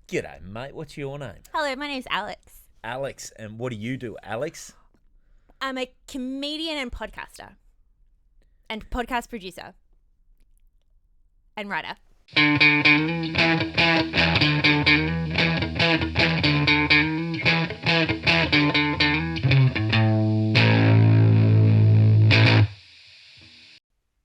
G'day, mate. What's your name? Hello, my name's Alex. Alex. And what do you do, Alex? I'm a comedian and podcaster. And podcast producer. And writer.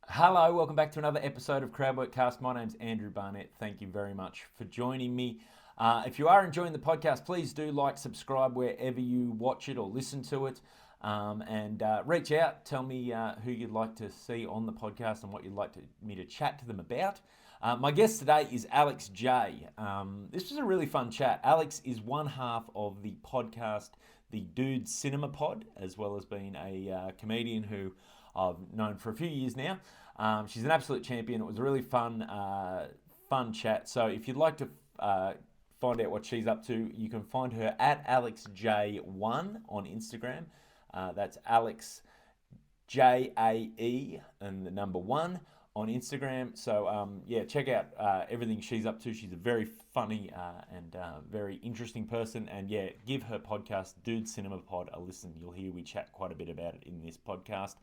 Hello, welcome back to another episode of Crowdworkcast. My name's Andrew Barnett. Thank you very much for joining me. If you are enjoying the podcast, please do like, subscribe wherever you watch it or listen to it. And reach out. Tell me who you'd like to see on the podcast and what you'd like me to chat to them about. My guest today is Alex J. This was a really fun chat. Alex is one half of the podcast, the Dude Cinema Pod, as well as being a comedian who I've known for a few years now. She's an absolute champion. It was a really fun chat. So if you'd like to find out what she's up to, you can find her at AlexJ1 on Instagram. That's Alex Jae and the number 1 on Instagram. So check out everything she's up to. She's a very funny and very interesting person. And give her podcast, Dude Cinema Pod, a listen. You'll hear we chat quite a bit about it in this podcast.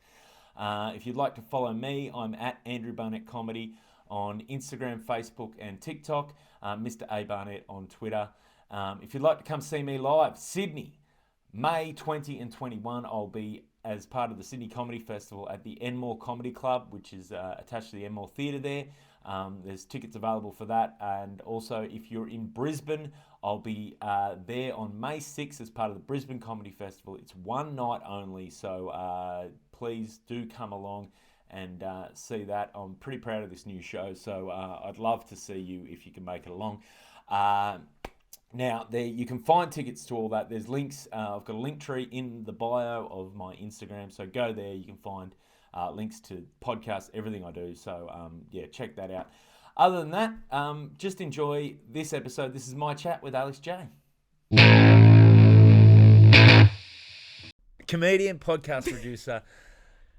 If you'd like to follow me, I'm at Andrew Barnett Comedy on Instagram, Facebook, and TikTok. Mr. A Barnett on Twitter. If you'd like to come see me live, Sydney, May 20 and 21, I'll be as part of the Sydney Comedy Festival at the Enmore Comedy Club, which is attached to the Enmore Theatre there. There's tickets available for that. And also, if you're in Brisbane, I'll be there on May 6th as part of the Brisbane Comedy Festival. It's one night only, so please do come along and see that. I'm pretty proud of this new show, so I'd love to see you if you can make it along. Now, there you can find tickets to all that. There's links. I've got a link tree in the bio of my Instagram, so go there. You can find links to podcasts, everything I do. So, check that out. Other than that, just enjoy this episode. This is my chat with Alex J. Comedian, podcast producer,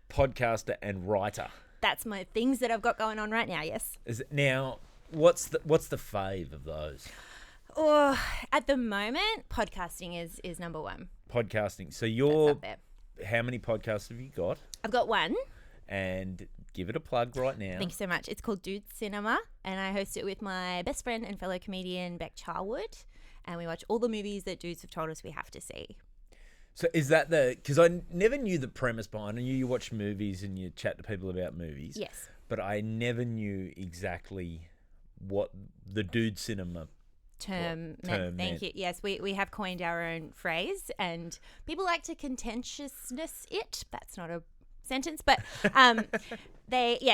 podcaster, and writer. That's my things that I've got going on right now, yes. Now, what's the fave of those? Oh, at the moment, podcasting is number 1. Podcasting. So That's up there. how many podcasts have you got? I've got one. And give it a plug right now. Thank you so much. It's called Dude Cinema, and I host it with my best friend and fellow comedian, Beck Charwood, and we watch all the movies that dudes have told us we have to see. So is that because I never knew the premise behind it. I knew you watch movies and you chat to people about movies. Yes. But I never knew exactly what the Dude Cinema term meant. Thank you. Yes, we have coined our own phrase, and people like to contentiousness it. That's not a sentence, but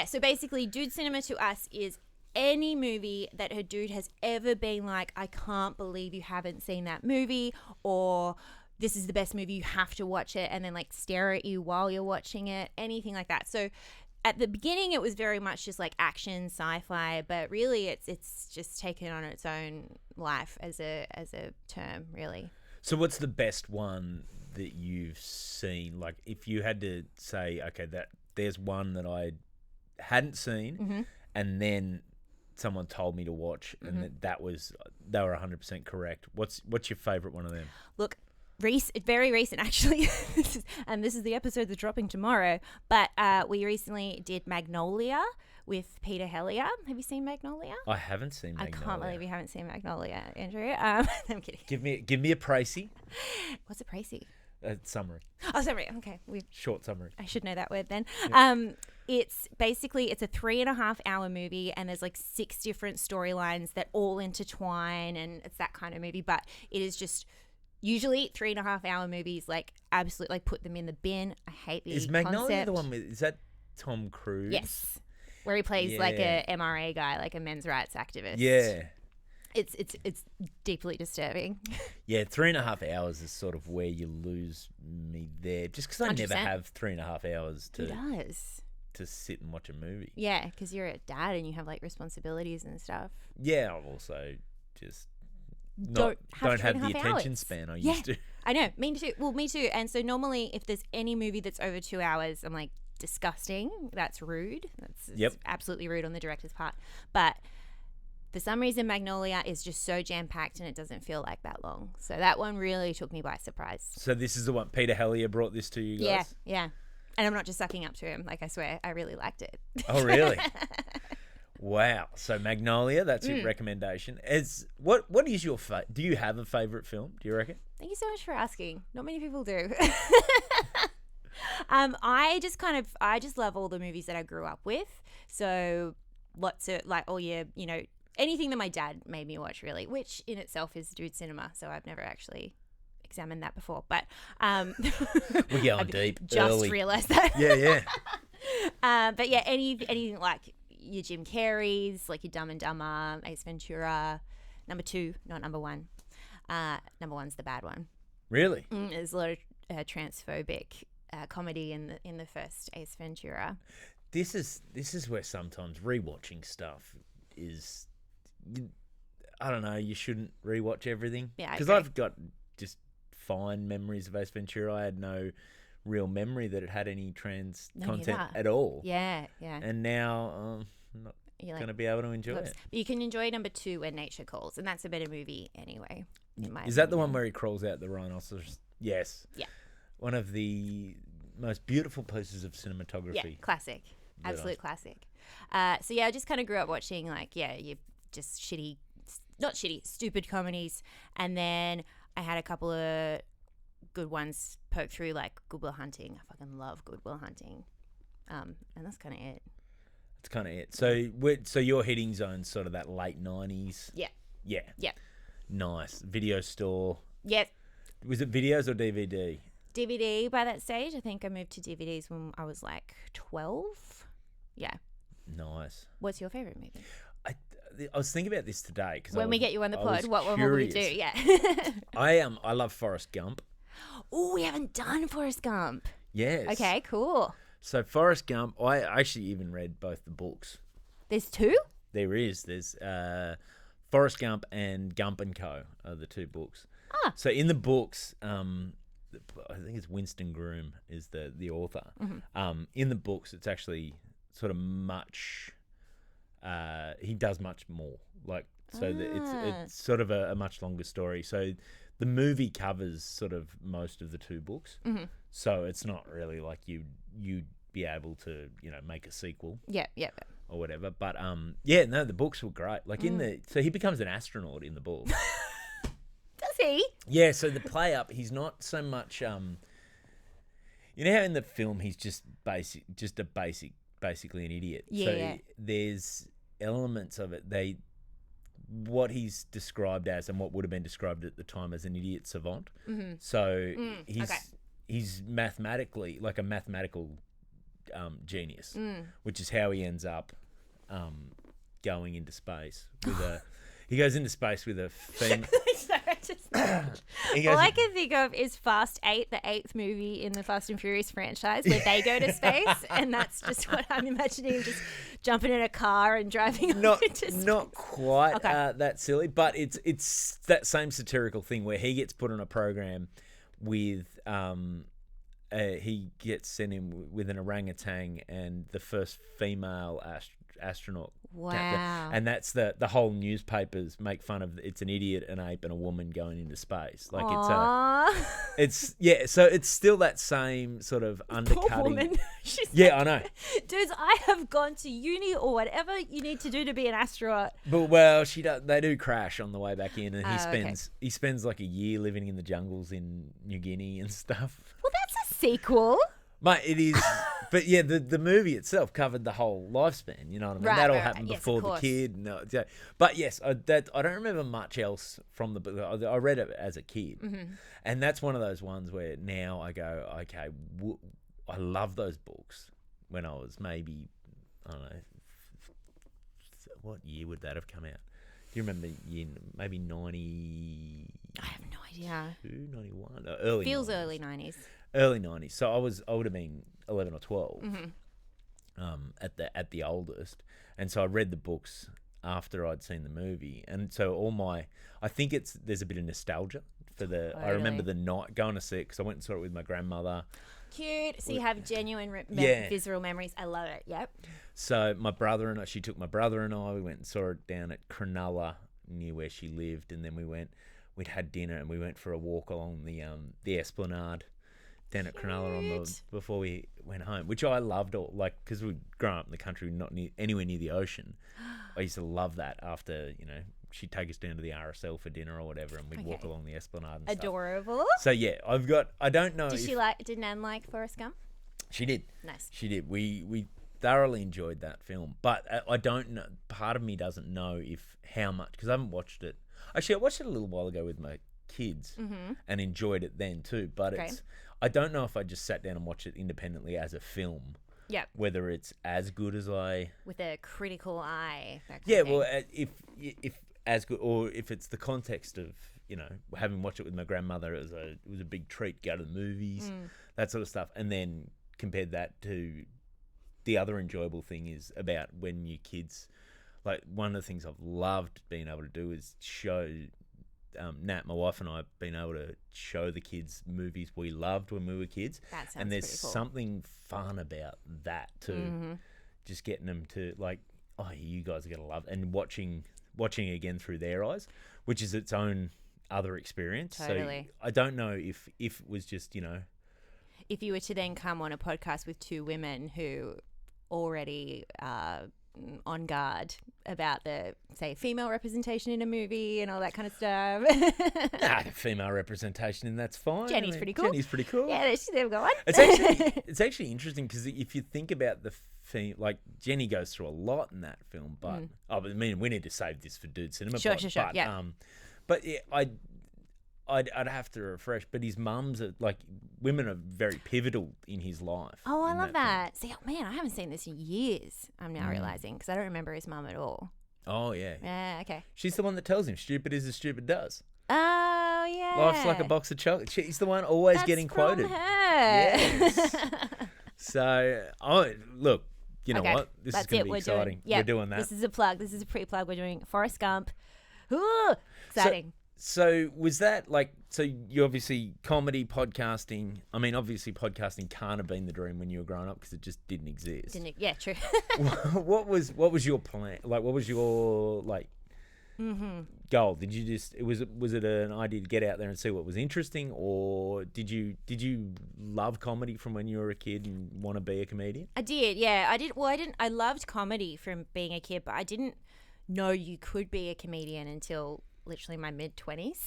so basically Dude Cinema to us is any movie that a dude has ever been like, I can't believe you haven't seen that movie, or this is the best movie, you have to watch it, and then like stare at you while you're watching it, anything like that. So at the beginning it was very much just like action, sci-fi, but really it's just taken on its own life as a term, really. So what's the best one that you've seen? Like if you had to say, okay, there's one that I hadn't seen, mm-hmm. and then someone told me to watch, and mm-hmm. they were 100% correct. What's your favourite one of them? Look, very recent actually, and this is the episode that's dropping tomorrow, but we recently did Magnolia with Peter Hellier. Have you seen Magnolia? I haven't seen Magnolia. I can't believe you haven't seen Magnolia, Andrew. I'm kidding. Give me a précis. What's a précis? Summary. Oh, summary. Okay. Short summary. I should know that word then. Yep. It's a 3.5 hour movie, and there's like 6 different storylines that all intertwine, and it's that kind of movie, but it is just usually 3.5 hour movies, like absolutely, like put them in the bin. I hate the Is Magnolia concept. the one is that Tom Cruise? Yes. Where he plays like a MRA guy, like a men's rights activist. Yeah. It's deeply disturbing. Yeah, 3.5 hours is sort of where you lose me there. Just because I 100%. never have 3.5 hours Who does? to sit and watch a movie. Yeah, because you're a dad and you have like responsibilities and stuff. Yeah, I've also just don't have the attention span I used to. I know, me too. Well, me too. And so normally if there's any movie that's over 2 hours, I'm like, disgusting. That's rude. That's absolutely rude on the director's part. But for some reason, Magnolia is just so jam-packed and it doesn't feel like that long. So that one really took me by surprise. So this is the one, Peter Hellier brought this to you guys? Yeah, yeah. And I'm not just sucking up to him. Like, I swear, I really liked it. Oh, really? Wow. So Magnolia, that's your recommendation. What is your do you have a favourite film, do you reckon? Thank you so much for asking. Not many people do. I just love all the movies that I grew up with. So lots of, like, all your, you know, anything that my dad made me watch, really, which in itself is dude cinema. So I've never actually examined that before. But we're going deep. Just realised that. Yeah, yeah. But yeah, anything like your Jim Carreys, like your Dumb and Dumber, Ace Ventura, number 2, not number 1. Number 1's the bad one. Really? There's a lot of transphobic comedy in the first Ace Ventura. This is where sometimes rewatching stuff is, I don't know, you shouldn't rewatch everything. Yeah, because I've got just fine memories of Ace Ventura. I had no real memory that it had any trans content at all. Yeah, yeah. And now I'm not going to be able to enjoy it. But you can enjoy number 2, When Nature Calls, and that's a better movie anyway. Is that the one where he crawls out the rhinoceros? Yes. Yeah. One of the most beautiful pieces of cinematography. Yeah, classic. Absolute classic. So yeah, I just kind of grew up watching, like, you just stupid comedies. And then I had a couple of good ones poke through, like Good Will Hunting. I fucking love Good Will Hunting. And that's kind of it. That's kind of it. So your hitting zone's sort of that late 90s. Yeah. Yeah. Yeah. Nice. Video store. Yeah. Was it videos or DVD? DVD by that stage. I think I moved to DVDs when I was like 12. Yeah. Nice. What's your favorite movie? I was thinking about this today because when we get you on the pod, what will we do? Yeah. I love Forrest Gump. Oh, we haven't done Forrest Gump. Yes. Okay, cool. So Forrest Gump, I actually even read both the books. There's 2? There is. There's Forrest Gump and Gump and Co. are the 2 books. Ah. So in the books, I think it's Winston Groom is the author. Mm-hmm. In the books, it's actually sort of much. He does much more. It's sort of a much longer story. So the movie covers sort of most of the 2 books. Mm-hmm. So it's not really like you'd be able to, you know, make a sequel. Yeah. Or whatever. But the books were great. Like so he becomes an astronaut in the book. Does he? Yeah, so the play up, he's not so much you know how in the film he's basically an idiot. Yeah. So there's elements of it. What he's described as and what would have been described at the time as an idiot savant. Mm-hmm. So he's mathematically like a mathematical genius, which is how he ends up going into space with a. He goes into space with a female. All I can think of is Fast 8, the 8th movie in the Fast and Furious franchise, where they go to space, and that's just what I'm imagining, just jumping in a car and driving off into space. Not quite that silly, but it's that same satirical thing where he gets put on a program with he gets sent in with an orangutan and the first female astronaut. Wow. And that's the whole newspapers make fun of. It's an idiot, an ape, and a woman going into space. Like so it's still that same sort of undercutting. Poor woman. I know. Dudes, I have gone to uni or whatever you need to do to be an astronaut. But they do crash on the way back in, and he spends like a year living in the jungles in New Guinea and stuff. Well, that's a sequel. Mate, it is. But yeah, the movie itself covered the whole lifespan. You know what I mean? That all happened before the kid. No, but yes, I don't remember much else from the book. I read it as a kid, and that's one of those ones where now I go, okay, I love those books. When I was maybe, I don't know, what year would that have come out? Do you remember? Maybe 90. I have no idea. 91, early. Feels 90s. early 90s. Early 90s. So I would have been 11 or 12 at the oldest. And so I read the books after I'd seen the movie. And so I think there's a bit of nostalgia for the. I remember the night going to see it because I went and saw it with my grandmother. Cute. So you have genuine visceral memories. I love it. Yep. So she took my brother and I. We went and saw it down at Cronulla, near where she lived, and then we'd had dinner and we went for a walk along the Esplanade down at Cronulla before we went home, which I loved. Because we'd grown up in the country, not anywhere near the ocean. I used to love that. After she'd take us down to the RSL for dinner or whatever, and we'd walk along the Esplanade and Adorable. stuff. So yeah, I don't know. Did Nan like Forrest Gump? She did. Nice. She did. We thoroughly enjoyed that film, but I don't know. Part of me doesn't know how much, because I haven't watched it. Actually, I watched it a little while ago with my kids and enjoyed it then too. But I don't know if I just sat down and watched it independently as a film. Yeah. Whether it's as good as with a critical eye. Well, if as good, or if it's the context of having watched it with my grandmother, it was a big treat. Go to the movies, that sort of stuff, and then compared that to the other enjoyable thing is about when your kids, like one of the things I've loved being able to do is show. Nat, my wife, and I have been able to show the kids movies we loved when we were kids. That sounds and there's pretty cool. Something fun about that too. Just getting them to you guys are gonna love it. And watching again through their eyes, which is its own other experience. Totally. So I don't know if it was just if you were to then come on a podcast with two women who already on guard about the, say, female representation in a movie and all that kind of stuff. Female representation, and that's fine. Jenny's pretty cool. Yeah, they've got one. It's actually interesting because if you think about Jenny goes through a lot in that film, but we need to save this for Dude Cinema. Sure. But, yeah. But yeah, I'd have to refresh, but his mum's women are very pivotal in his life. Oh, I love that. See, man, I haven't seen this in years. I'm now realizing because I don't remember his mum at all. Oh yeah. Yeah. Okay. She's the one that tells him stupid is as stupid does. Oh yeah. Life's like a box of chocolate. She's the one always getting quoted. From her. Yes. So, look. You know what? This is going to be exciting. We're doing that. This is a plug. This is a pre-plug. We're doing Forrest Gump. Ooh, exciting. So was that so you obviously comedy, podcasting. I mean, obviously podcasting can't have been the dream when you were growing up because it just didn't exist. Yeah, true. What was your plan? What was your goal? Did you just was it an idea to get out there and see what was interesting, or did you love comedy from when you were a kid and want to be a comedian? I did. Yeah, I did. Well, I loved comedy from being a kid, but I didn't know you could be a comedian until literally my mid-20s.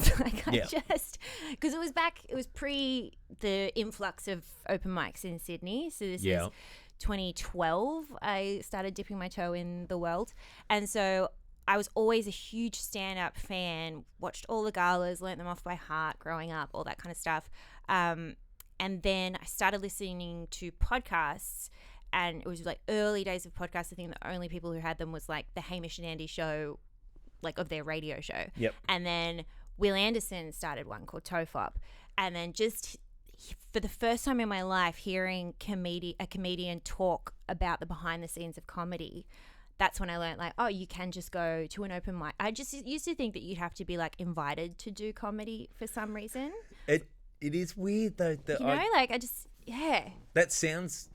Because it was pre the influx of open mics in Sydney. So this is 2012. I started dipping my toe in the world. And so I was always a huge stand-up fan, watched all the galas, learnt them off by heart growing up, all that kind of stuff. And then I started listening to podcasts, and it was early days of podcasts. I think the only people who had them was the Hamish and Andy show, of their radio show. Yep. And then Will Anderson started one called Tofop. And then just for the first time in my life, hearing a comedian talk about the behind the scenes of comedy, that's when I learned you can just go to an open mic. I just used to think that you'd have to be invited to do comedy for some reason. It is weird though. That sounds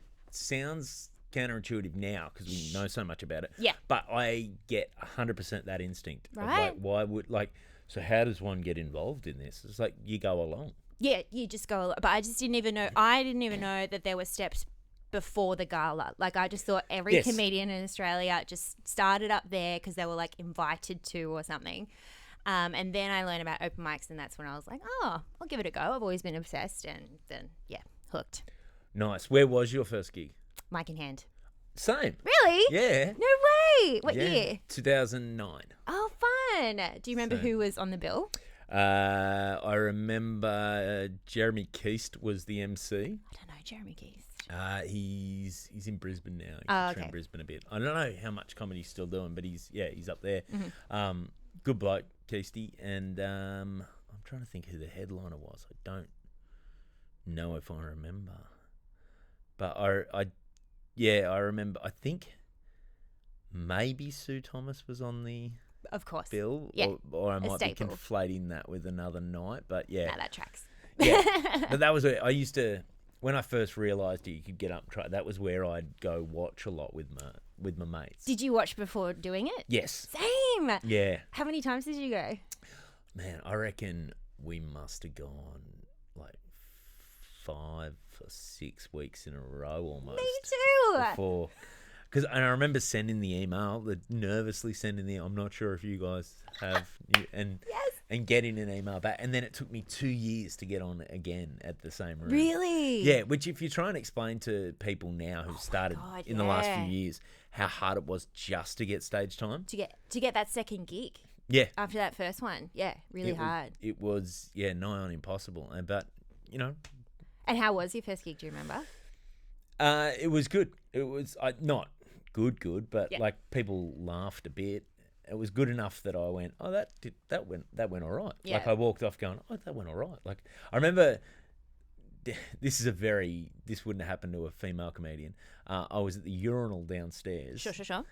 counterintuitive now because we know so much about it. Yeah. But I get 100% that instinct. Right. Of why would so how does one get involved in this? It's you go along. Yeah, you just go along. But I just didn't even know. I didn't even know that there were steps before the gala. I just thought every comedian in Australia just started up there because they were invited to or something. And then I learned about open mics, and that's when I was I'll give it a go. I've always been obsessed, and then hooked. Nice. Where was your first gig? Mic in hand. Same. Really? Yeah. No way. What year? 2009. Oh, fun. Do you remember who was on the bill? I remember Jeremy Keast was the MC. I don't know Jeremy Keast. He's in Brisbane now. He's in Brisbane a bit. I don't know how much comedy he's still doing, but he's up there. Mm-hmm. Good bloke, Keasty. And I'm trying to think who the headliner was. I don't know if I remember. But I remember. I think maybe Sue Thomas was on the Of course. bill, Yeah. or I might be staple. conflating that with another night. But yeah, No, that tracks. yeah. But that was where I used to, when I first realised you could get up and try. That was where I'd go watch a lot with my mates. Did you watch before doing it? Yes. Same. Yeah. How many times did you go? Man, I reckon we must have gone like 5 or 6 weeks in a row almost. Me too. Before, and I remember sending the email, nervously sending I'm not sure if you guys have, and Yes. and getting an email back, and then it took me 2 years to get on again at the same room. Really? Yeah, which if you try and explain to people now who've started in the last few yeah. years how hard it was just to get stage time. To get that second gig. Yeah. After that first one. Yeah, really hard. It was nigh on impossible. But, And how was your first gig, do you remember? it was good. It was not good, but Yeah. like people laughed a bit. It was good enough that I went, oh, that went all right. Yeah. Like I walked off going, oh, that went all right. Like I remember, this wouldn't have happened to a female comedian. I was at the urinal downstairs. Sure.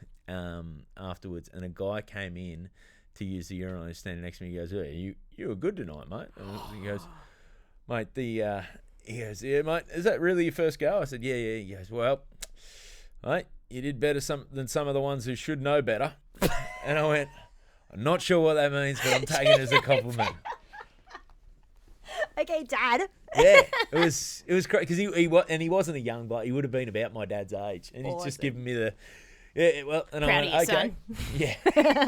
Afterwards, and a guy came in to use the urinal. He's standing next to me. He goes, "Hey, you were good tonight, mate." And he goes, "Mate, he goes, yeah, mate. Is that really your first go?" I said, "Yeah." He goes, "Well, mate, you did better than some of the ones who should know better." And I went, "I'm not sure what that means, but I'm taking it as a compliment." Okay, Dad. Yeah, it was great because he wasn't a young bloke. He would have been about my dad's age, and he's just giving me the and Proud I of you, went, okay, son. yeah,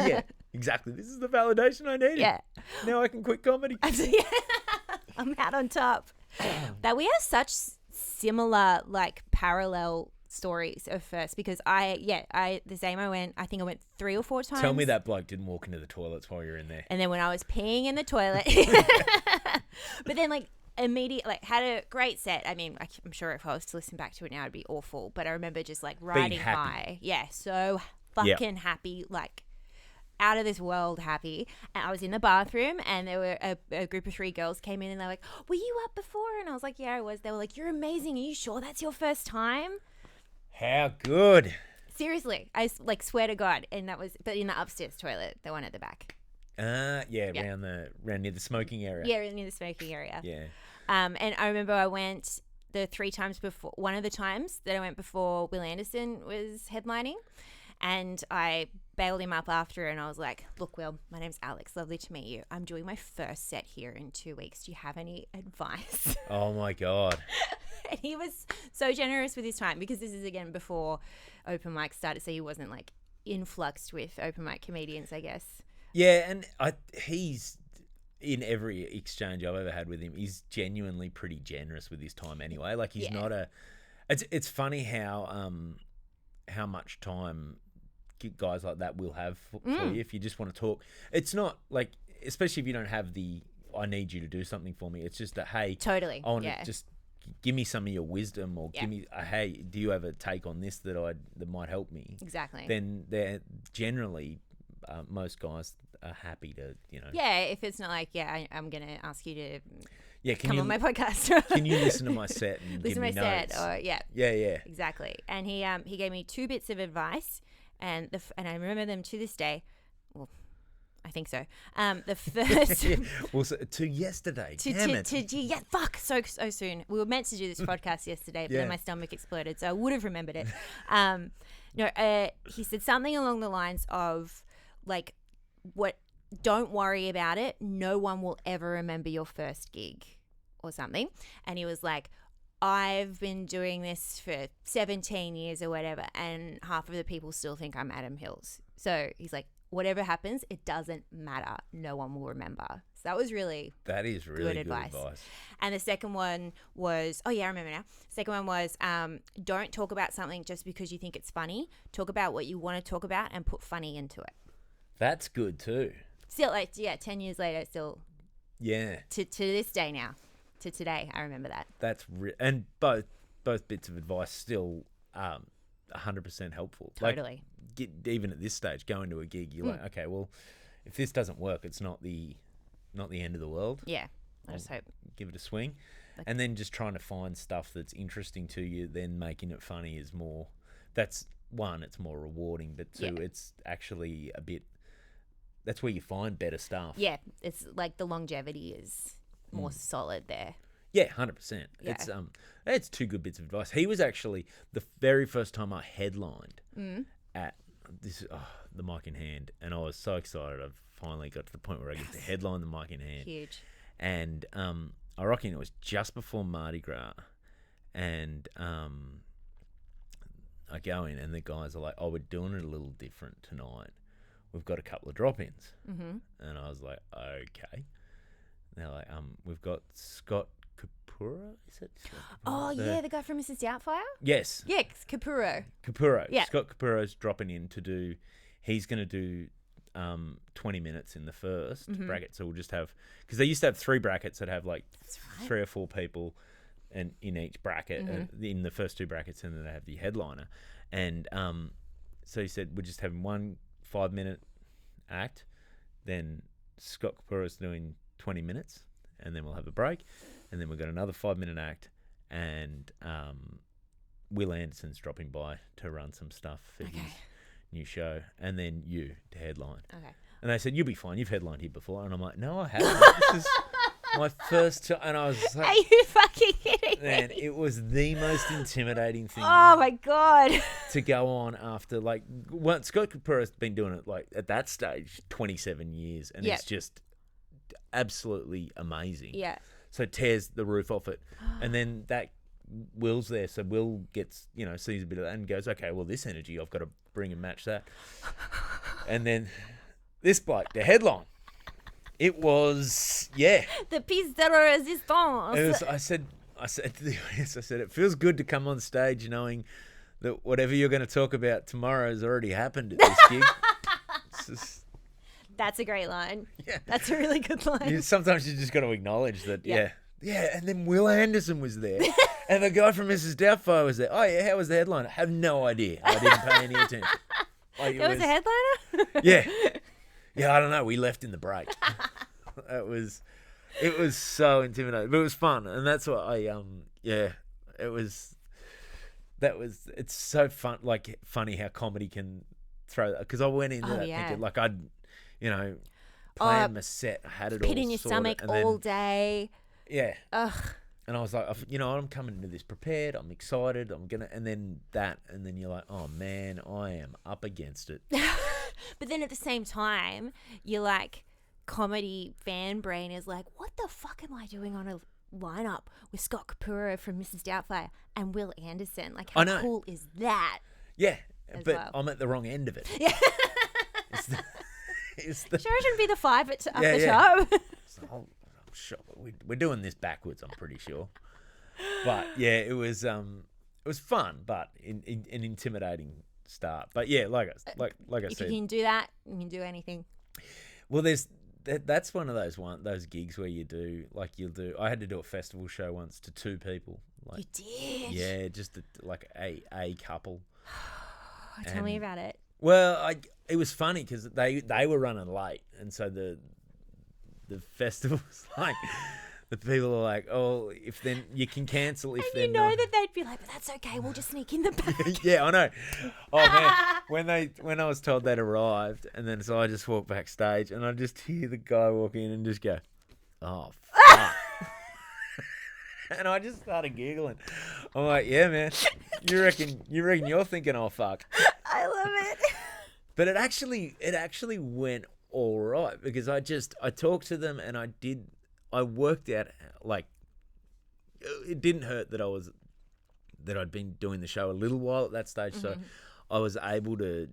yeah, exactly. This is the validation I needed. Yeah. Now I can quit comedy. I'm out on top. That we have such similar, like, parallel stories of first, because I think I went 3 or 4 times. Tell me that bloke didn't walk into the toilets while you're in there. And then when I was peeing in the toilet, but then like immediately, like, had a great set. I mean, I'm sure if I was to listen back to it now, it'd be awful. But I remember just like riding high. Yeah, so fucking happy, like out of this world happy. And I was in the bathroom, and there were a group of 3 girls came in, and they're like, "Were you up before?" And I was like, "Yeah, I was." They were like, "You're amazing. Are you sure that's your first time?" How good. Seriously, I like swear to God. And that was, but in the upstairs toilet, the one at the back. Around near the smoking area. Yeah, near the smoking area. Yeah. And I remember I went the 3 times before. One of the times that I went before Will Anderson was headlining, and I bailed him up after, and I was like, "Look, Will, my name's Alex. Lovely to meet you. I'm doing my first set here in 2 weeks. Do you have any advice?" Oh my God. And he was so generous with his time, because this is again before open mic started, so he wasn't like influxed with open mic comedians, I guess. Yeah, and he's in every exchange I've ever had with him, he's genuinely pretty generous with his time anyway. Like he's not it's funny how much time guys like that will have for you if you just want to talk. It's not like, especially if you don't have I need you to do something for me. It's just that, hey, totally, I want to just give me some of your wisdom, or give me hey, do you have a take on this that might help me? Exactly. Then they're generally most guys are happy to, Yeah, if it's not like, I'm going to ask you to come on my podcast. Can you listen to my set and listen give to me my notes? set? Or, Yeah. Exactly. And he gave me 2 bits of advice, and I remember them to this day. Well, I think so. The first to yesterday. Damn it. So soon. We were meant to do this podcast yesterday, but then my stomach exploded, so I would have remembered it. He said something along the lines of, like, don't worry about it. No one will ever remember your first gig or something. And he was like, I've been doing this for 17 years or whatever, and half of the people still think I'm Adam Hills. So he's like, whatever happens, it doesn't matter. No one will remember. So that is really good advice. And the second one was, I remember now. Second one was, don't talk about something just because you think it's funny. Talk about what you want to talk about and put funny into it. That's good too. Still, 10 years later, still. Yeah. To this day now, to today, I remember that. That's and both bits of advice still 100% helpful. Totally. Like, even at this stage, going to a gig, you're like, okay, well, if this doesn't work, it's not the end of the world. Yeah, I just hope. Give it a swing. And then just trying to find stuff that's interesting to you, then making it funny is more, that's one, it's more rewarding, but two, it's actually a bit that's where you find better stuff. Yeah, it's like the longevity is more solid there. Yeah, 100%. Yeah. It's two good bits of advice. He was actually the very first time I headlined at the mic in hand, and I was so excited. I've finally got to the point where I get to headline the mic in hand. Huge. And I reckon it was just before Mardi Gras, and I go in, and the guys are like, "Oh, we're doing it a little different tonight. We've got a couple of drop-ins." And I was like, "Okay." And they're like, "We've got Scott Capura, is it?" Oh, yeah, the guy from Mrs. Doubtfire? Yes. Yeah, Capuro. Yeah. Scott Capuro's dropping in to do, he's going to do 20 minutes in the first bracket. So we'll just have, because they used to have 3 brackets that have like 3 or 4 people and in each bracket, in the first 2 brackets, and then they have the headliner. And so he said, we're just having 1 5-minute act, then Scott Capuro's doing 20 minutes, and then we'll have a break. And then we've got another 5-minute act, and Will Anderson's dropping by to run some stuff for his new show, and then you to headline. Okay. And they said, "You'll be fine. You've headlined here before." And I'm like, "No, I haven't. This is my first time." And I was like, "Are you fucking kidding man, me?" it was the most intimidating thing. Oh my God. To go on after, like, well, Scott Capuro's been doing it, like, at that stage, 27 years, and it's just absolutely amazing. Yeah. So tears the roof off it. And then that Will's there. So Will gets, sees a bit of that and goes, okay, well, this energy, I've got to bring and match that. And then this bloke, the headline, it was, The piece de resistance. I said to the audience, I said, it feels good to come on stage knowing that whatever you're going to talk about tomorrow has already happened at this gig. It's just, that's a great line. Yeah. That's a really good line. Sometimes you just got to acknowledge that, Yeah, and then Will Anderson was there. And the guy from Mrs. Doubtfire was there. Oh, yeah, how was the headliner? I have no idea. I didn't pay any attention. There was a headliner? Yeah. Yeah, I don't know. We left in the break. It was so intimidating. But it was fun. And that's what it's so fun, like, funny how comedy can throw that. Because I went into that thinking, like, I'd, planned my set, I had it all pit in your sorted, stomach all day. Yeah. Ugh. And I was like, I'm coming into this prepared. I'm excited. And then you're like, oh man, I am up against it. But then at the same time, you're like, comedy fan brain is like, what the fuck am I doing on a lineup with Scott Capuro from Mrs. Doubtfire and Will Anderson? Like, how cool is that? Yeah, but I'm at the wrong end of it. Yeah. Sure, it shouldn't be the 5 at the top. So I'm sure we're doing this backwards, I'm pretty sure. But yeah, it was fun, but an intimidating start. But yeah, like I said, if you can do that, you can do anything. Well, that's one of those gigs where you'll do. I had to do a festival show once to 2 people. Like, you did? Yeah, just a couple. Tell me about it. Well, it was funny because they were running late, and so the festival was like, the people are like, oh, if then you can cancel if and that they'd be like, but that's okay, we'll just sneak in the back. Yeah, I know. Oh man, when I was told they'd arrived, and then so I just walked backstage, and I just hear the guy walk in and just go, oh fuck. And I just started giggling. I'm like, yeah, man, you reckon you're thinking, oh fuck. I love it. But it actually went all right, because I talked to them, and I worked out, like, it didn't hurt that I'd been doing the show a little while at that stage, so I was able to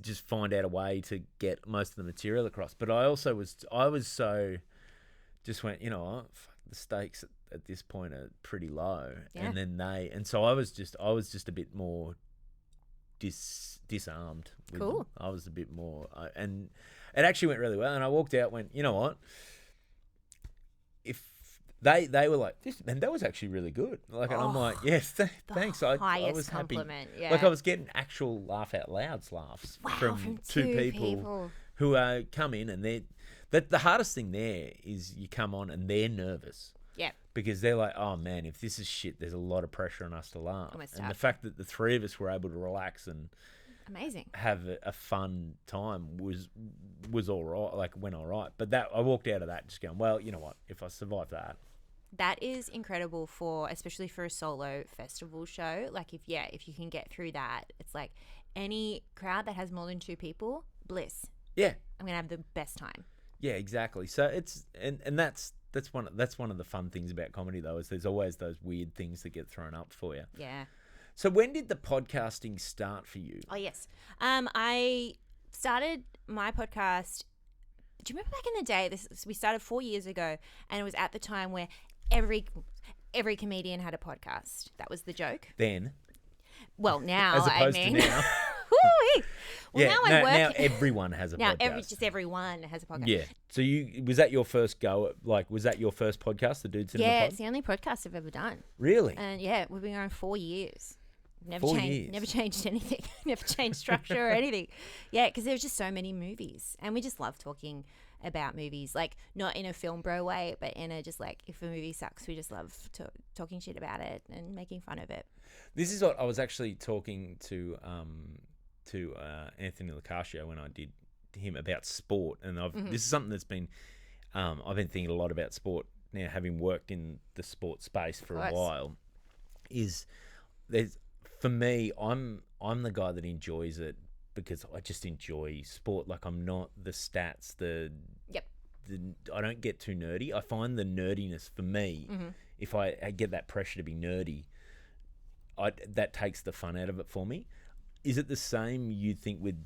just find out a way to get most of the material across. But I was so just went, fuck, the stakes at this point are pretty low, and so I was just a bit more disarmed. Cool. I was a bit more, and it actually went really well. And I walked out, went, you know what? If they were like, this, and that was actually really good. Like, and I'm like, yes, thanks. I was happy. Yeah. Like, I was getting actual laugh out louds laughs from 2 people who come in, and the hardest thing there is you come on and they're nervous. Yeah. Because they're like, oh man, if this is shit, there's a lot of pressure on us to laugh. And the fact that the 3 of us were able to relax and Amazing. have a fun time was all right, like went all right. But that I walked out of that just going, well, you know what? If I survive that, that is incredible especially for a solo festival show. Like if you can get through that, it's like any crowd that has more than 2 people, bliss. yeah, I'm gonna have the best time. yeah, exactly. So it's and that's one of the fun things about comedy though, is there's always those weird things that get thrown up for you. Yeah. So when did the podcasting start for you? Oh yes. I started my podcast. Do you remember back in the day? We started 4 years ago, and it was at the time where every comedian had a podcast. That was the joke. Then, well, now as opposed to now. Woo-wee. Well, now I work. Now everyone has a podcast. Everyone has a podcast. Yeah. So was that your first go? Was that your first podcast, the Dude Cinema Pod? Yeah, it's the only podcast I've ever done. Really? And yeah, we've been going 4 years. Never 4 changed. years. Never changed anything. Never changed structure or anything. Yeah, because there's just so many movies, and we just love talking about movies. Like not in a film bro way, but in a just like if a movie sucks, we just love talking shit about it and making fun of it. This is what I was actually talking to Anthony Lacascio when I did him about sport, and this is something that's been I've been thinking a lot about sport now, having worked in the sport space for a while. For me, I'm the guy that enjoys it because I just enjoy sport. Like I'm not the stats, I don't get too nerdy. I find the nerdiness for me, if I get that pressure to be nerdy, that takes the fun out of it for me. Is it the same you think with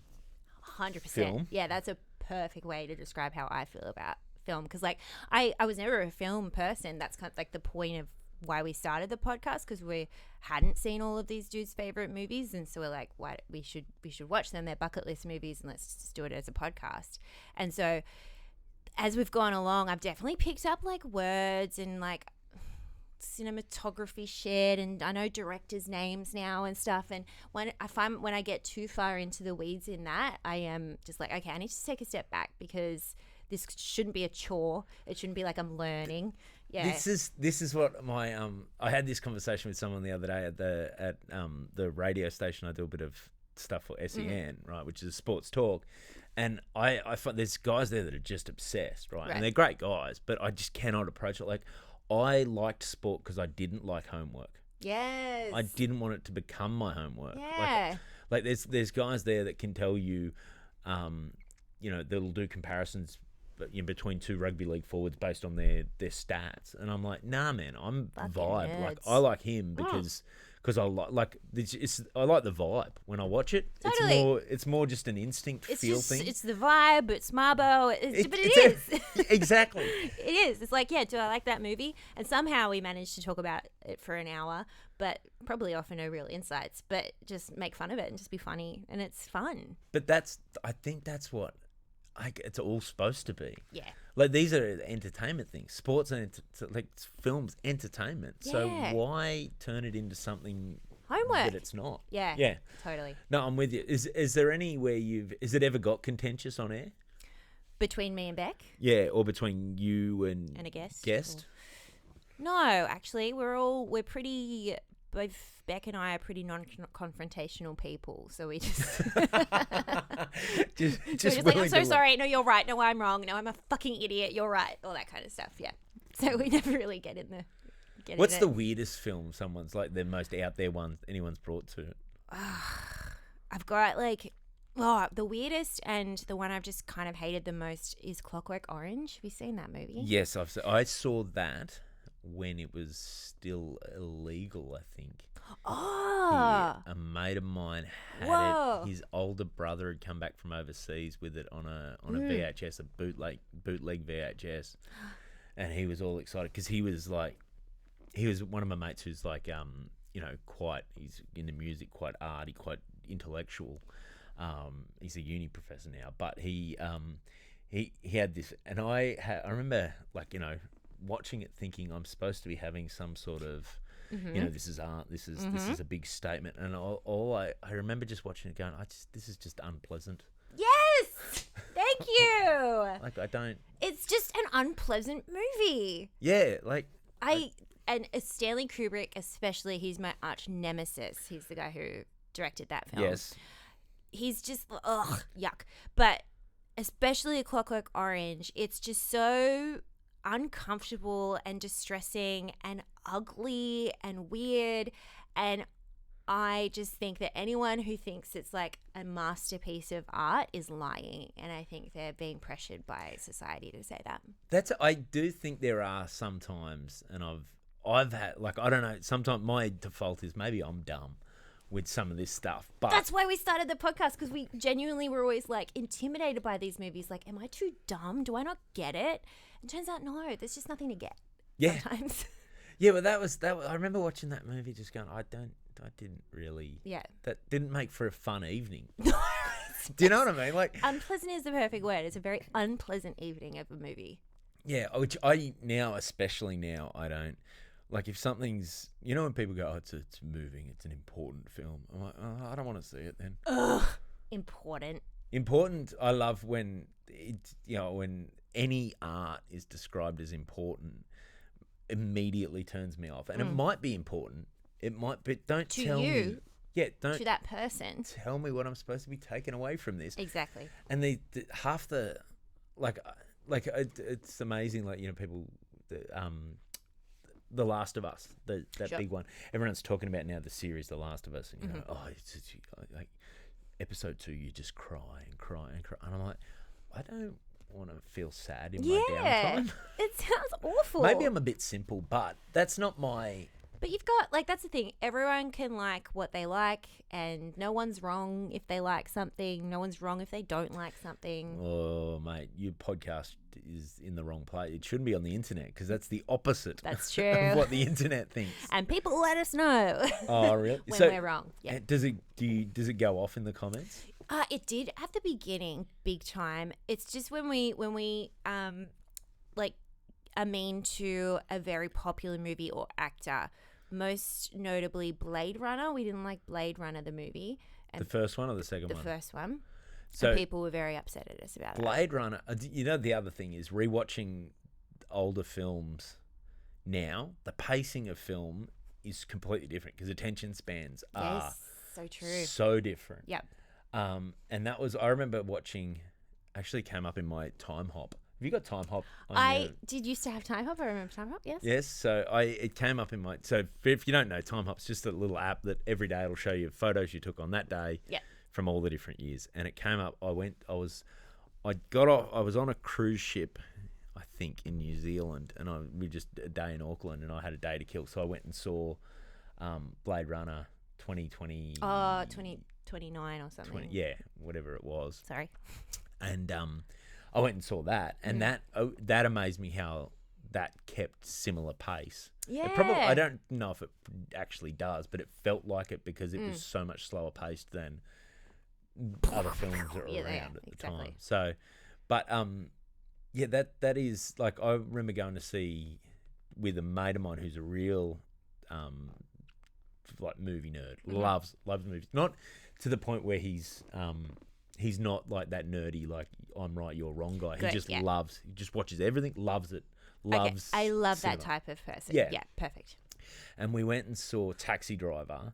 100%? Film? Yeah, that's a perfect way to describe how I feel about film. Because like I was never a film person. That's kind of like the point of why we started the podcast, because we hadn't seen all of these dudes' favorite movies, and so we're like, what we should watch them. They're bucket list movies, and let's just do it as a podcast. And so as we've gone along, I've definitely picked up like words and like cinematography shit, and I know directors' names now and stuff. And when I get too far into the weeds in that, I am just like, okay, I need to take a step back, because this shouldn't be a chore. It shouldn't be like I'm learning. Yeah. This is what my I had this conversation with someone the other day at the radio station. I do a bit of stuff for SEN, right, which is sports talk, and I find there's guys there that are just obsessed, right, and they're great guys, but I just cannot approach it. Like I liked sport because I didn't like homework. Yes. I didn't want it to become my homework. Yeah. Like there's guys there that can tell you, they'll do comparisons between 2 rugby league forwards based on their stats, and I'm like, nah, man, I'm fucking vibe. nerds. Like I like him because I like I like the vibe when I watch it. Totally. It's more just an instinct feel thing. It's the vibe. It's Marbo. But it is. Exactly. It is. It's like, yeah, do I like that movie? And somehow we managed to talk about it for an hour, but probably offer no real insights, but just make fun of it and just be funny, and it's fun. But I think that's what it's all supposed to be. Yeah. Like these are entertainment things. Sports and like films, entertainment. Yeah. So why turn it into something Homework that it's not? Yeah. Yeah. Totally. No, I'm with you. Is there any where is it ever got contentious on air? Between me and Beck? Yeah, or between you and a guest? No, actually, we're pretty. Both Beck and I are pretty non-confrontational people, so we just just like, I'm so sorry. No, you're right. No, I'm wrong. No, I'm a fucking idiot. You're right. All that kind of stuff. Yeah. So we never really get in the. What's the weirdest film someone's like the most out there one anyone's brought to? I've got like, the weirdest and the one I've just kind of hated the most is Clockwork Orange. Have you seen that movie? Yes, I saw that when it was still illegal, I think. Oh. A mate of mine had it. His older brother had come back from overseas with it on a VHS, a bootleg VHS, and he was all excited because he was one of my mates who's like he's into music, quite arty, quite intellectual. He's a uni professor now, but he had this, and I remember watching it thinking I'm supposed to be having some sort of this is art, this is a big statement, and I remember just watching it going, this is just unpleasant. Yes, thank you. Like I don't. It's just an unpleasant movie. Yeah, and Stanley Kubrick especially, he's my arch nemesis. He's the guy who directed that film. Yes. he's just, ugh, yuck. But especially A Clockwork Orange, it's just so uncomfortable and distressing and ugly and weird. And I just think that anyone who thinks it's like a masterpiece of art is lying, and I think they're being pressured by society to say that. I do think there are sometimes, and I've had, like, I don't know, sometimes my default is maybe I'm dumb with some of this stuff, but That's why we started the podcast, because we genuinely were always like intimidated by these movies. Like, am I too dumb? Do I not get it? And turns out, no, there's just nothing to get. Yeah. Sometimes. Yeah, but that was I remember watching that movie, just going, I didn't really. Yeah. That didn't make for a fun evening. Do you know what I mean? Like, unpleasant is the perfect word. It's a very unpleasant evening of a movie. yeah, which I now, especially now, I don't like if something's, you know, when people go, oh, it's moving, it's an important film. I'm like, oh, I don't want to see it then. Ugh. Important. Important. I love when when any art is described as important, immediately turns me off. And it might be important. It might, but don't to tell you, me. Yeah, don't to that person. tell me what I'm supposed to be taken away from this. Exactly. And half the it's amazing. Like, you know, people, The Last of Us, that Sure. big one. Everyone's talking about now the series The Last of Us, and you know, it's like episode 2, you just cry and cry and cry, and I'm like, I don't want to feel sad in my downtime. It sounds awful. Maybe I'm a bit simple, but that's not my. But you've got, like, that's the thing. Everyone can like what they like, and no one's wrong if they like something. No one's wrong if they don't like something. Oh, mate, your podcast is in the wrong place. It shouldn't be on the internet, because that's the opposite. That's true. Of what the internet thinks. And people let us know Oh, really? when we're wrong. Yeah. Does it go off in the comments? It did at the beginning, big time. It's just when we like are mean to a very popular movie or actor, most notably Blade Runner. We didn't like Blade Runner the movie. And The first one or the second the one? first one. So And people were very upset at us about it. Blade Runner. You know, the other thing is rewatching older films now. The pacing of film is completely different because attention spans are Yes, so true. so different. Yep. And that was, I remember watching. Actually, came up in my Time Hop. Have you got Time Hop? I did used to have Time Hop. I remember Time Hop. Yes. Yes, so it came up in my. So if you don't know, Time Hop's just a little app that every day it'll show you photos you took on that day. Yep. From all the different years, and it came up. I was on a cruise ship, I think, in New Zealand, and we just a day in Auckland, and I had a day to kill, so I went and saw Blade Runner 2020. Oh, 2029 or something. Yeah, whatever it was. Sorry. And I went and saw that, and that amazed me how that kept similar pace. Yeah. It probably, I don't know if it actually does, but it felt like it because it was so much slower paced than other films that were around at the time. So, but yeah, that is like, I remember going to see with a mate of mine who's a real like movie nerd, loves movies, not to the point where he's not like that nerdy, like I'm right, you're wrong guy. He just loves, he just watches everything, loves it, loves. Okay. I love cinema. that type of person. Yeah. Yeah, perfect. And we went and saw Taxi Driver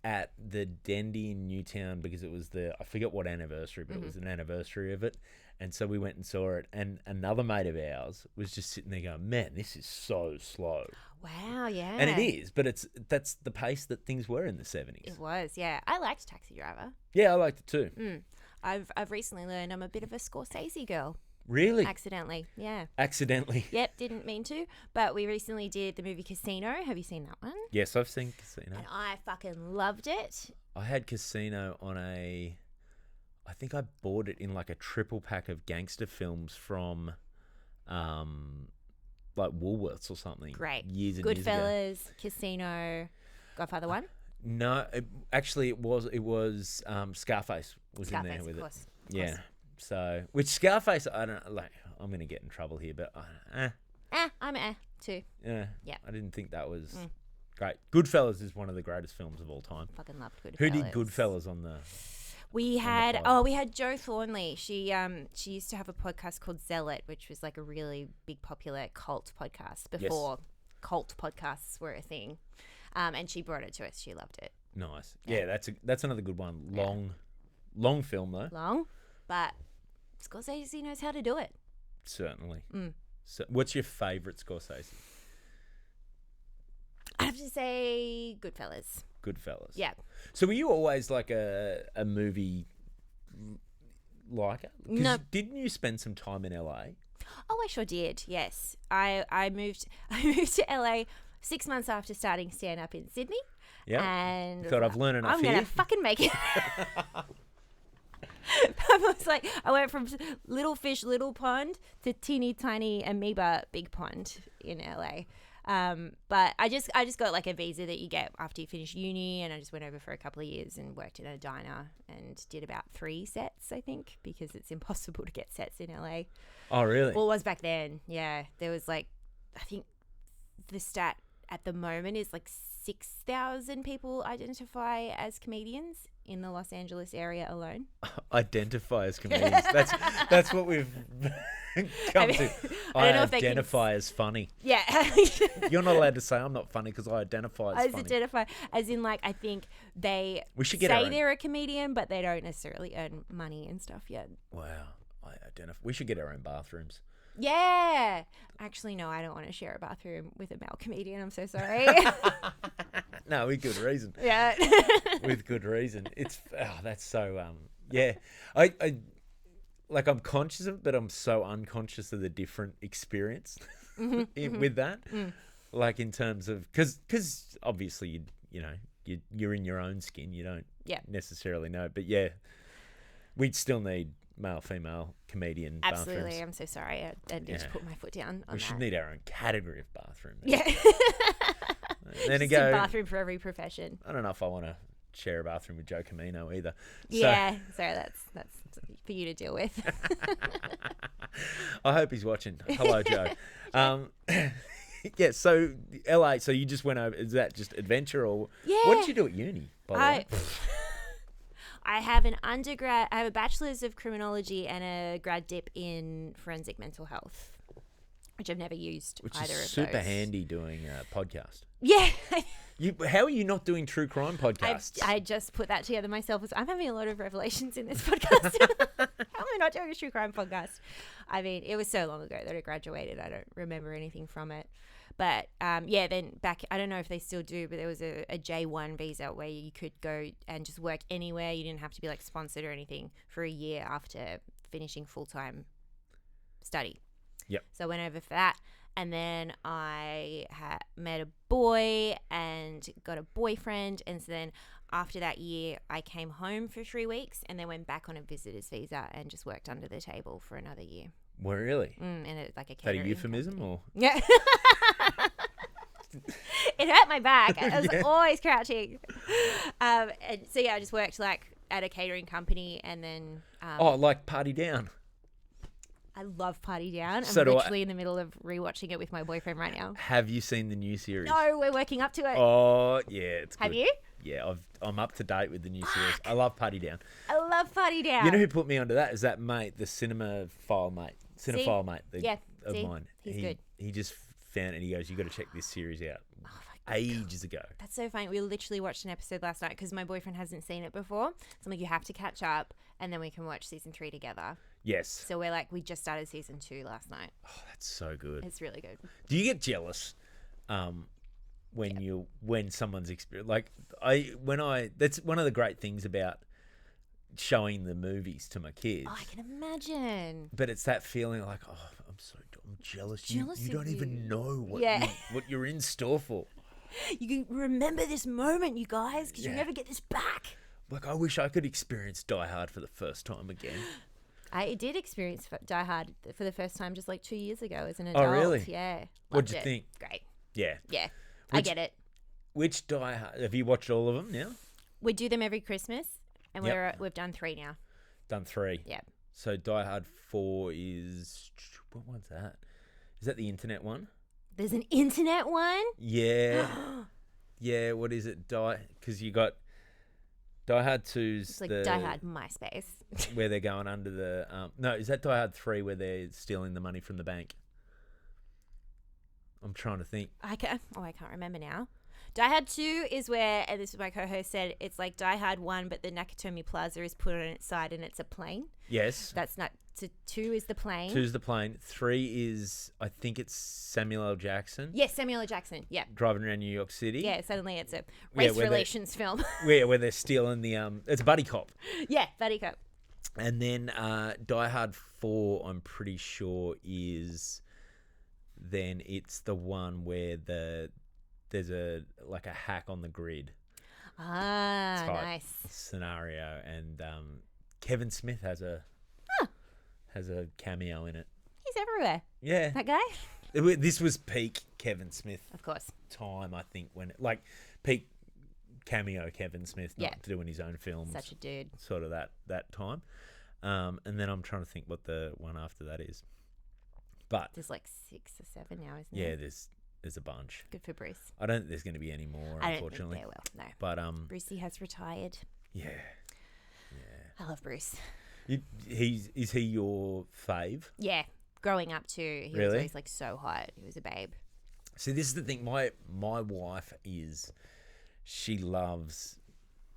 at the Dendy in Newtown because it was I forget what anniversary, but it was an anniversary of it. And so we went and saw it. And another mate of ours was just sitting there going, man, this is so slow. Wow, yeah. And it is, but that's the pace that things were in the 70s. It was, yeah. I liked Taxi Driver. Yeah, I liked it too. I've recently learned I'm a bit of a Scorsese girl. Really? Accidentally, yeah. Accidentally. Yep, didn't mean to. But we recently did the movie Casino. Have you seen that one? Yes, I've seen Casino. And I fucking loved it. I had Casino on I think I bought it in like a triple pack of gangster films from like Woolworths or something. Great. Years and years ago. Goodfellas, Casino, Godfather 1. No, actually it was Scarface was in there with of course, it. Yeah. So, which Scarface, I don't like. I'm gonna get in trouble here, but I'm too. yeah. Yeah. I didn't think that was great. Goodfellas is one of the greatest films of all time. Fucking loved Goodfellas. Who did Goodfellas on the? We had Jo Thornley. She used to have a podcast called Zealot, which was like a really big popular cult podcast before cult podcasts were a thing. And she brought it to us. She loved it. Nice. Yeah, that's another good one. Long film, though. Long, but Scorsese knows how to do it. Certainly. So, what's your favourite Scorsese? I have to say Goodfellas. Goodfellas. Yeah. So were you always like a movie liker? 'Cause No. Didn't you spend some time in LA? Oh, I sure did. Yes, I moved to LA 6 months after starting stand up in Sydney. Yeah. And Thought I've learned enough I'm gonna here. fucking make it. I was like, I went from little fish, little pond to teeny tiny amoeba, big pond in LA. But I just got like a visa that you get after you finish uni, and I just went over for a couple of years and worked in a diner and did about 3 sets, I think, because it's impossible to get sets in LA. Oh, really? Well, it was back then. Yeah, there was like, I think the stat at the moment is like 6,000 people identify as comedians in the Los Angeles area alone. Identify as comedians. That's what we've come to. I don't know if they identify as funny. Yeah. You're not allowed to say I'm not funny because I identify as funny. Identify as in, like, I think they We should get our say own. they're a comedian, but they don't necessarily earn money and stuff yet. Wow. I identify. We should get our own bathrooms. Yeah. Actually, no, I don't want to share a bathroom with a male comedian. I'm so sorry. No, with good reason. Yeah. With good reason. It's that's so yeah. I like I'm conscious of it, but I'm so unconscious of the different experience with that. Like in terms of because obviously you're in your own skin. You don't necessarily know, but yeah, we'd still need male female comedian Absolutely. bathrooms. I'm so sorry. I need to put my foot down on We that. should need our own category of bathroom. Yeah. Then Just go. a bathroom for every profession. I don't know if I want to share a bathroom with Joe Camino either. Yeah. So that's for you to deal with. I hope he's watching. Hello, Joe. Yeah, so LA, so you just went over, is that just adventure or what did you do at uni, by the way? I have an undergrad, I have a bachelor's of criminology and a grad dip in forensic mental health, which I've never used Which either is of super those. handy doing a podcast. Yeah. How are you not doing true crime podcasts? I just put that together myself. I'm having a lot of revelations in this podcast. How am I not doing a true crime podcast? I mean, it was so long ago that I graduated. I don't remember anything from it. But then back, I don't know if they still do, but there was a J1 visa where you could go and just work anywhere. You didn't have to be like sponsored or anything for a year after finishing full-time study. Yep. So I went over for that. And then I met a boy and got a boyfriend. And so then after that year, I came home for 3 weeks and then went back on a visitor's visa and just worked under the table for another year. Well, really? And it's like a Is that catering a euphemism company. or? Yeah. It hurt my back. I was always crouching. And so yeah, I just worked like at a catering company and then Like Party Down. I love Party Down. So I'm do I. literally in the middle of rewatching it with my boyfriend right now. Have you seen the new series? No, we're working up to it. Oh, yeah, it's good. Have you? Yeah, I'm up to date with the new series. I love Party Down. I love Party Down. You know who put me onto that? Is that mate, the cinephile mate Yeah, of see? mine. He's good. He just found it and he goes, you got to check this series out. Oh my God. Ages ago. That's so funny. We literally watched an episode last night because my boyfriend hasn't seen it before. So I'm like, you have to catch up and then we can watch season 3 together. Yes. So we're like, we just started season 2 last night. Oh, that's so good. It's really good. Do you get jealous when someone's experience that's one of the great things about showing the movies to my kids. Oh, I can imagine. But it's that feeling like, oh, I'm jealous. Jealous You of don't even you. know what you're in store for. You can remember this moment, you guys, because you never get this back. Like, I wish I could experience Die Hard for the first time again. I did experience Die Hard for the first time just like 2 years ago as an adult. Oh, really? Yeah. What'd Loved you it. think? Great. Yeah. Yeah. I get it. Which Die Hard? Have you watched all of them now? We do them every Christmas, and Yep. we've done 3 now. Done 3. Yeah. So Die Hard 4 is... What one's that? Is that the internet one? There's an internet one? Yeah. Yeah, what is it? Because you got Die Hard 2's It's like Die Hard MySpace. where they're going under the... no, is that Die Hard 3 where they're stealing the money from the bank? I'm trying to think. I can't remember now. Die Hard 2 is where, and this is what my co-host said, it's like Die Hard 1, but the Nakatomi Plaza is put on its side and it's a plane. Yes. That's not... So 2 is the plane. 2's the plane. 3 is, I think it's Samuel L. Jackson. Yes, Samuel L. Jackson. Yeah. Driving around New York City. Yeah, suddenly it's a race relations film. where they're stealing the... It's a buddy cop. Yeah, buddy cop. And then Die Hard 4, I'm pretty sure, is... Then it's the one where there's a hack on the grid. Ah, nice scenario, and Kevin Smith has a cameo in it. He's everywhere. Yeah, that guy. This was peak Kevin Smith, of course. Time, I think, when peak cameo Kevin Smith, not doing his own films. Such a dude. Sort of that time, and then I'm trying to think what the one after that is. But there's like 6 or 7 now, isn't there? Yeah, there's a bunch. Good for Bruce. I don't think there's going to be any more, unfortunately. I don't think there will, no. But Brucey has retired. Yeah. I love Bruce. Is he your fave? Yeah, growing up too. He was always like so hot. He was a babe. See, this is the thing. My wife she loves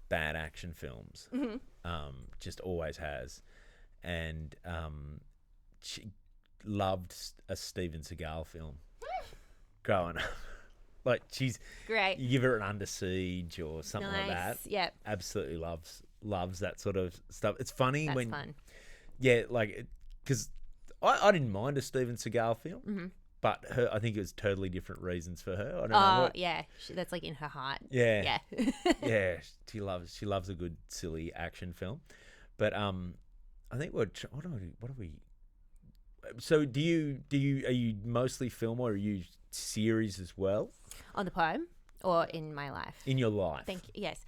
bad action films. Mm-hmm. Just always has, and she loved a Steven Seagal film growing up. Like, she's great. You give her an Under Siege or something like that. Yep. Absolutely loves that sort of stuff. It's funny. That's fun. Yeah, like, because I didn't mind a Steven Seagal film, mm-hmm. but I think it was totally different reasons for her. I don't know. Oh, yeah. That's like in her heart. Yeah. Yeah. Yeah. She loves a good silly action film. But I think what are we? So are you mostly film or are you series as well? On the poem or in my life? In your life. Thank you. Yes.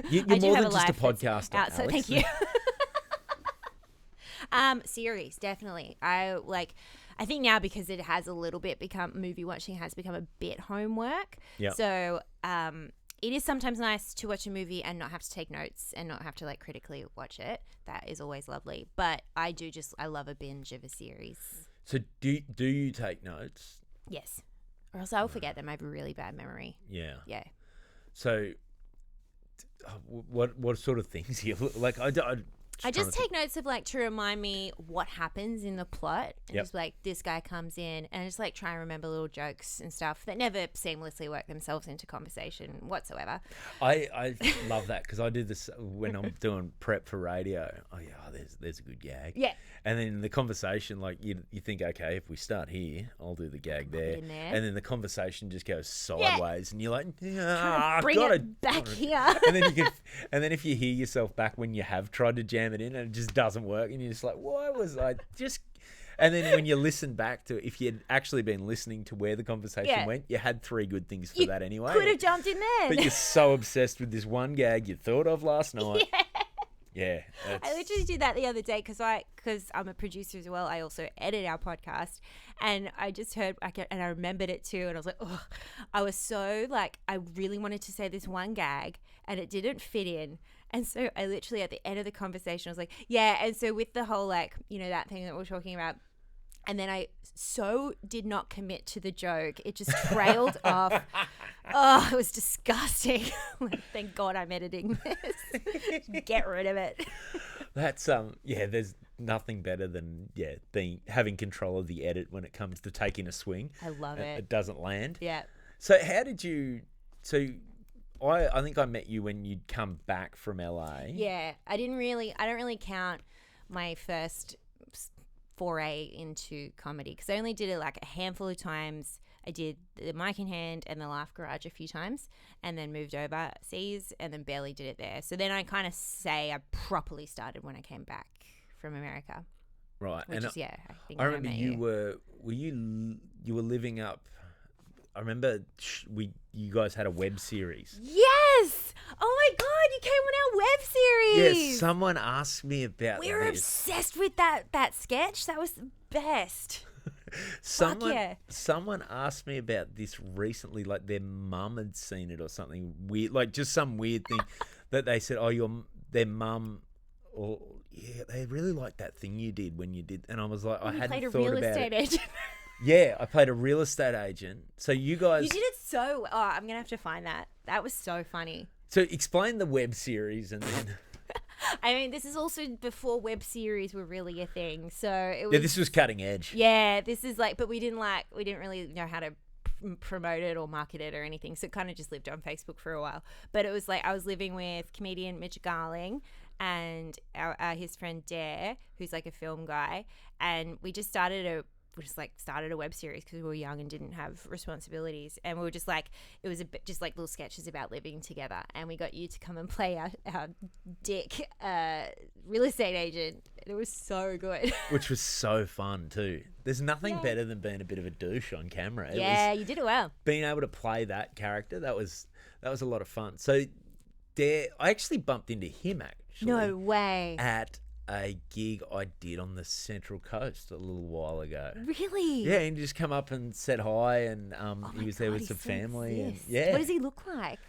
You're more than just a podcaster, out, so Alex. thank you. Series, definitely. I think now because it has a little bit movie watching has become a bit homework. Yeah. So it is sometimes nice to watch a movie and not have to take notes and not have to critically watch it. That is always lovely. But I love a binge of a series. So do you take notes? Yes. Or else I'll forget them. I have a really bad memory. Yeah. Yeah. So what sort of things you like? I just take notes of to remind me what happens in the plot. And Yep. just this guy comes in and I just try and remember little jokes and stuff that never seamlessly work themselves into conversation whatsoever. I love that because I do this when I'm doing prep for radio. Oh yeah, there's a good gag. Yeah. And then the conversation, you think, okay, if we start here, I'll do the gag there. in there. And then the conversation just goes sideways, and you're like, Bring it back here. And then if you hear yourself back when you have tried to jam it in and it just doesn't work, and you're just like, why was I just? And then when you listen back to, if you'd actually been listening to where the conversation went, you had 3 good things for that anyway. Could have jumped in there. But you're so obsessed with this one gag you thought of last night. Yeah. Yeah. I literally did that the other day because I'm a producer as well. I also edit our podcast, and I just heard and I remembered it too, and I was like, oh, I was so I really wanted to say this one gag, and it didn't fit in. And so I literally at the end of the conversation I was like, yeah. And so with the whole that thing that we're talking about. And then I so did not commit to the joke. It just trailed off. Oh, it was disgusting. Thank God I'm editing this. Get rid of it. That's there's nothing better than having control of the edit when it comes to taking a swing. I love it. It doesn't land. Yeah. So how did you I think I met you when you'd come back from LA. Yeah. I don't really count my first foray into comedy because I only did it a handful of times. I did the Mic in Hand and the Laugh Garage a few times and then moved overseas and then barely did it there. So then I kind of say I properly started when I came back from America. Right. Which and is, I think I remember you were living up. I remember you guys had a web series. Yes! Oh my God, you came on our web series. Yes, someone asked me about We were obsessed with that sketch. That was the best. Someone asked me about this recently, their mum had seen it or something weird, just some weird thing that they said, their mum, they really liked that thing you did when you did, and I was like, I hadn't thought about it. Played a real estate agent. Yeah, I played a real estate agent. So you guys... You did it so... Oh, I'm going to have to find that. That was so funny. So explain the web series and then... I mean, this is also before web series were really a thing. So it was... Yeah, this was cutting edge. Yeah, this is like... But we didn't really know how to promote it or market it or anything. So it kind of just lived on Facebook for a while. But it was like I was living with comedian Mitch Garling and his friend Dare, who's like a film guy. And we just started a web series because we were young and didn't have responsibilities, and we were just like, it was a bit just like little sketches about living together, and we got you to come and play our dick real estate agent. It was so good. Which was so fun too. There's nothing better than being a bit of a douche on camera. You did it well. Being able to play that character, that was a lot of fun. So I actually bumped into him actually. No way. At a gig I did on the Central Coast a little while ago. Really? Yeah, and he just come up and said hi, and he was there with some family. And, yeah. What does he look like?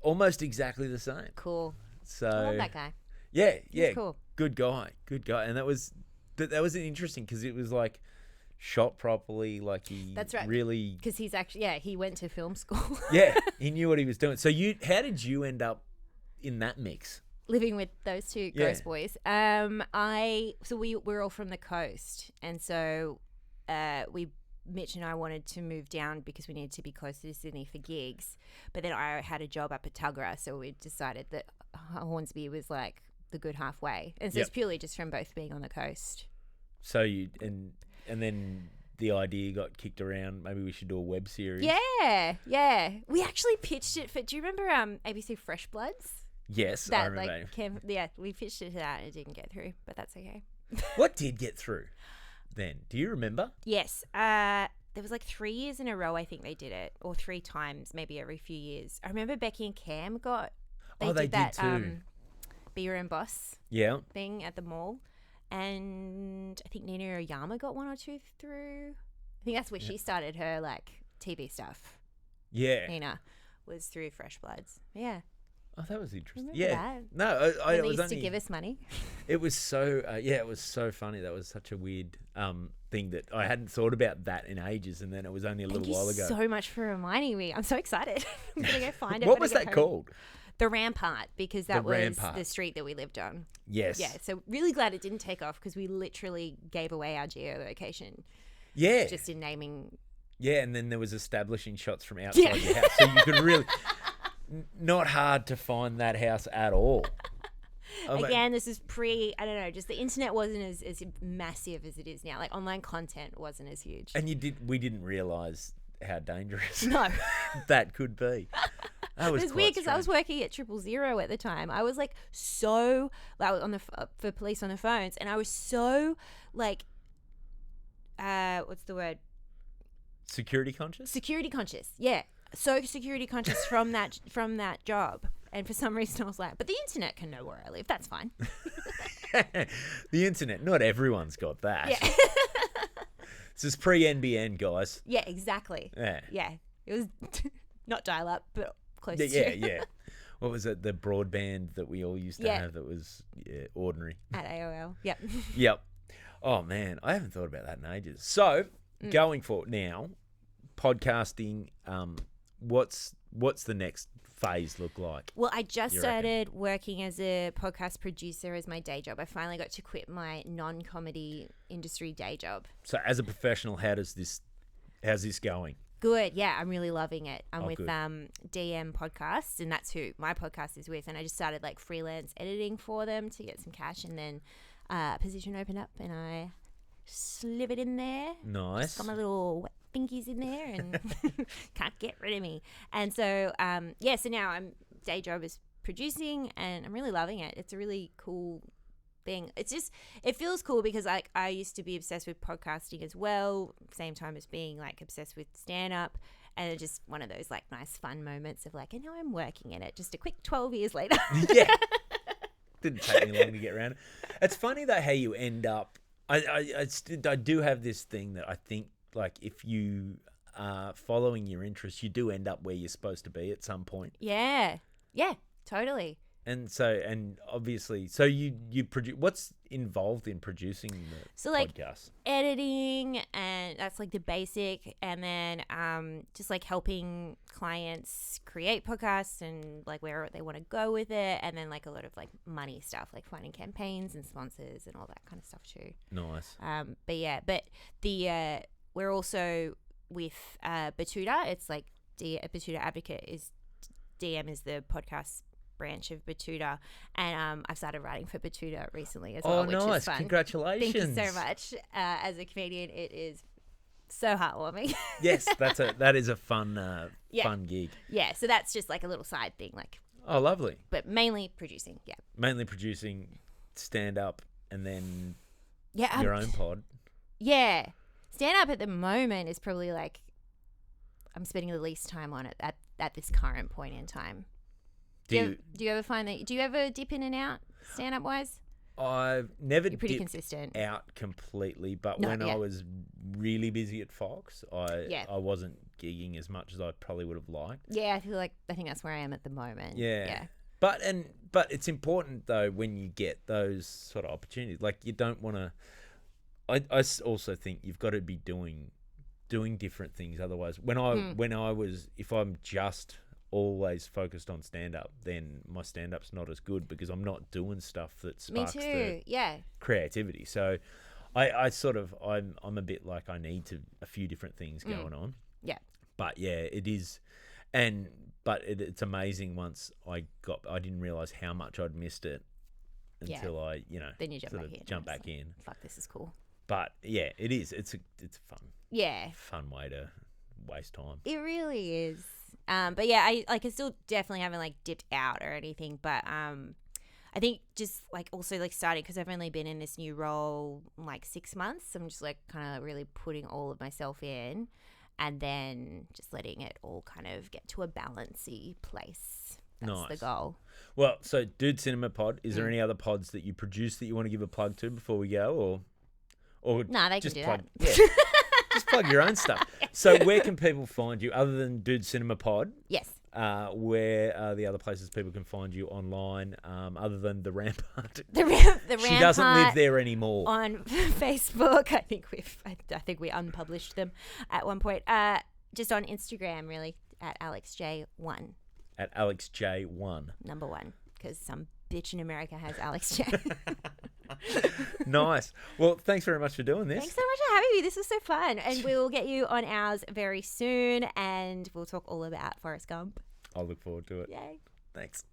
Almost exactly the same. Cool. So I love that guy. Yeah, He's cool. Good guy, and that was interesting because it was like shot properly, like he That's right. really because he's actually he went to film school. Yeah, he knew what he was doing. So how did you end up in that mix? Living with those two ghost boys. We're all from the coast, and so Mitch and I wanted to move down because we needed to be closer to Sydney for gigs. But then I had a job up at Tuggerah, so we decided that Hornsby was like the good halfway, and so it's purely just from both being on the coast. So and then the idea got kicked around. Maybe we should do a web series. Yeah. We actually pitched it for. Do you remember ABC Fresh Bloods? Yes, I remember. We pitched it to that and it didn't get through, but that's okay. What did get through then? Do you remember? Yes. There was like 3 years in a row, I think they did it, or 3 times, maybe every few years. I remember Becky and Cam they did that too. Be Your Own Boss thing at the mall. And I think Nina Oyama got 1 or 2 through. I think that's where she started her like TV stuff. Yeah. Nina was through Fresh Bloods. Yeah. Oh, that was interesting. Remember that? No, I They was used to give us money. It was so it was so funny. That was such a weird thing that I hadn't thought about that in ages, and then it was only a little while ago. Thank you so much for reminding me. I'm so excited. I'm gonna go find it. What was that called? The Rampart, because that was the street that we lived on. Yes. Yeah. So really glad it didn't take off because we literally gave away our geolocation. Yeah. Just in naming. Yeah, and then there was establishing shots from outside your house, so you could really. Not hard to find that house at all. Again, this is I don't know, just the internet wasn't as massive as it is now. Like online content wasn't as huge. And we didn't realise how dangerous that could be. It was weird because I was working at 000 at the time. I was like so like on for police on the phones, and I was so like what's the word? Security conscious? Security conscious, yeah. So security conscious from that job, and for some reason I was like, but the internet can know where I live. That's fine. The internet, not everyone's got that. Yeah. This is pre-NBN, guys. Yeah, exactly. Yeah. It was not dial-up, but close to. Yeah. What was it? The broadband that we all used to have that was ordinary. At AOL. Yep. Yep. Oh man, I haven't thought about that in ages. So going forward now, podcasting. What's the next phase look like? Well, I just started working as a podcast producer as my day job. I finally got to quit my non-comedy industry day job. So as a professional, how's this going? Good. Yeah, I'm really loving it. I'm with good. DM Podcasts, and that's who my podcast is with. And I just started like freelance editing for them to get some cash, and then a position opened up and I slip it in there. Nice. Just got my little wet fingies in there and can't get rid of me. And so, so now I'm day job is producing, and I'm really loving it. It's a really cool thing. It's just, it feels cool because like I used to be obsessed with podcasting as well, same time as being like obsessed with stand-up. And it's just one of those like nice fun moments of like, and now I'm working in it just a quick 12 years later. Yeah. Didn't take me long to get around it. It's funny though how you end up. I do have this thing that I think like if you are following your interests, you do end up where you're supposed to be at some point. Yeah, totally. And so, and obviously, so you produce. What's involved in producing the podcast? Editing and That's like the basic. And then just like helping clients create podcasts and like where they want to go with it. And then like a lot of like money stuff, like finding campaigns and sponsors and all that kind of stuff too. Nice. We're also with Batuta. It's like Batuta Advocate is DM is the podcast branch of Batuta, and I've started writing for Batuta recently as well, which nice. is fun. Congratulations. Thank you so much. As a comedian, it is so heartwarming. Yes, that is a fun fun gig. Yeah, so that's just like a little side thing, like. Oh, lovely. But mainly producing, yeah. Mainly producing, stand up, and then your own pod. Yeah, stand up at the moment is probably like I'm spending the least time on it at this current point in time. Do you ever find that? Do you ever dip in and out stand up wise? I've never You're pretty dipped consistent out completely, but when I was really busy at Fox, I wasn't gigging as much as I probably would have liked. Yeah, I think that's where I am at the moment. Yeah. But it's important though when you get those sort of opportunities. Like you don't want to. I also think you've got to be doing different things. Otherwise, if I'm just always focused on stand-up, then my stand-up's not as good because I'm not doing stuff that sparks the creativity. So I'm a bit like I need a few different things going on. Yeah. But yeah, it is. But it's amazing once I didn't realize how much I'd missed it until I, then you jump back in. Fuck, this is cool. But yeah, it is. It's fun. Yeah. Fun way to waste time. It really is. But yeah, I still definitely haven't like dipped out or anything. But I think just like also like starting because I've only been in this new role like 6 months. I'm just like kind of really putting all of myself in, and then just letting it all kind of get to a balancey place. That's the goal. Well, so Dude Cinema Pod. Is there any other pods that you produce that you want to give a plug to before we go, or no, they can do that. Yeah. Just plug your own stuff. So where can people find you other than Dude Cinema Pod? Yes. Where are the other places people can find you online other than the Rampart? The Rampart. She doesn't live there anymore. On Facebook, I think we unpublished them at one point. Just on Instagram, really, at AlexJ1. At AlexJ1. Number 1, because some bitch in America has Alex J. Nice. Well, thanks very much for doing this. Thanks so much for having me. This was so fun. And we'll get you on ours very soon, and we'll talk all about Forrest Gump. I'll look forward to it. Yay. Thanks.